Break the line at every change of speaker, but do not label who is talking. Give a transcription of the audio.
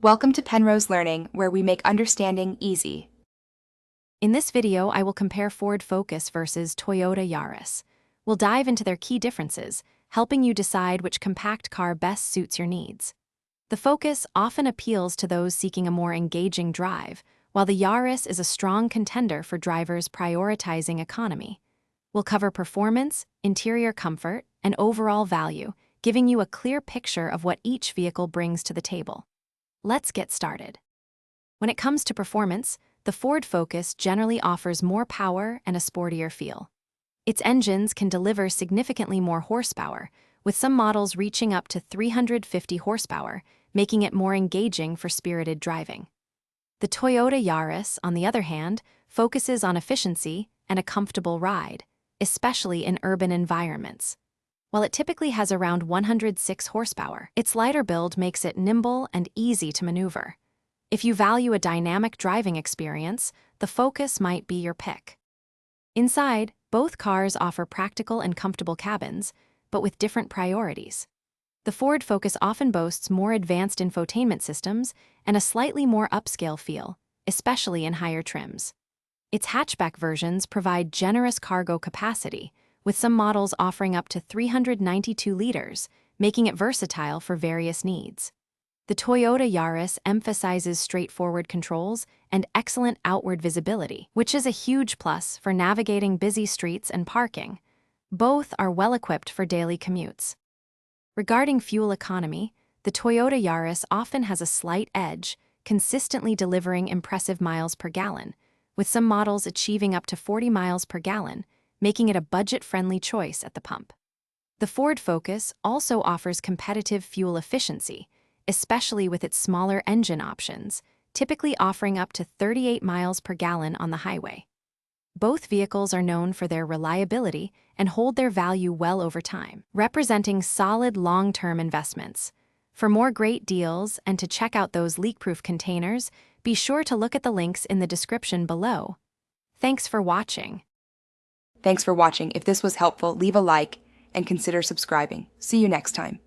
Welcome to Penrose Learning, where we make understanding easy.
In this video, I will compare Ford Focus versus Toyota Yaris. We'll dive into their key differences, helping you decide which compact car best suits your needs. The Focus often appeals to those seeking a more engaging drive, while the Yaris is a strong contender for drivers prioritizing economy. We'll cover performance, interior comfort, and overall value, giving you a clear picture of what each vehicle brings to the table. Let's get started. When it comes to performance, the Ford Focus generally offers more power and a sportier feel. Its engines can deliver significantly more horsepower, with some models reaching up to 350 horsepower, making it more engaging for spirited driving. The Toyota Yaris, on the other hand, focuses on efficiency and a comfortable ride, especially in urban environments. While it typically has around 106 horsepower, its lighter build makes it nimble and easy to maneuver. If you value a dynamic driving experience, the Focus might be your pick. Inside, both cars offer practical and comfortable cabins, but with different priorities. The Ford Focus often boasts more advanced infotainment systems and a slightly more upscale feel, especially in higher trims. Its hatchback versions provide generous cargo capacity, with some models offering up to 392 liters, making it versatile for various needs. The Toyota Yaris emphasizes straightforward controls and excellent outward visibility, which is a huge plus for navigating busy streets and parking. Both are well-equipped for daily commutes. Regarding fuel economy, the Toyota Yaris often has a slight edge, consistently delivering impressive miles per gallon, with some models achieving up to 40 miles per gallon, making it a budget-friendly choice at the pump. The Ford Focus also offers competitive fuel efficiency, especially with its smaller engine options, typically offering up to 38 miles per gallon on the highway. Both vehicles are known for their reliability and hold their value well over time, representing solid long-term investments. For more great deals and to check out those leak-proof containers, be sure to look at the links in the description below. Thanks for watching.
Thanks for watching. If this was helpful, leave a like and consider subscribing. See you next time.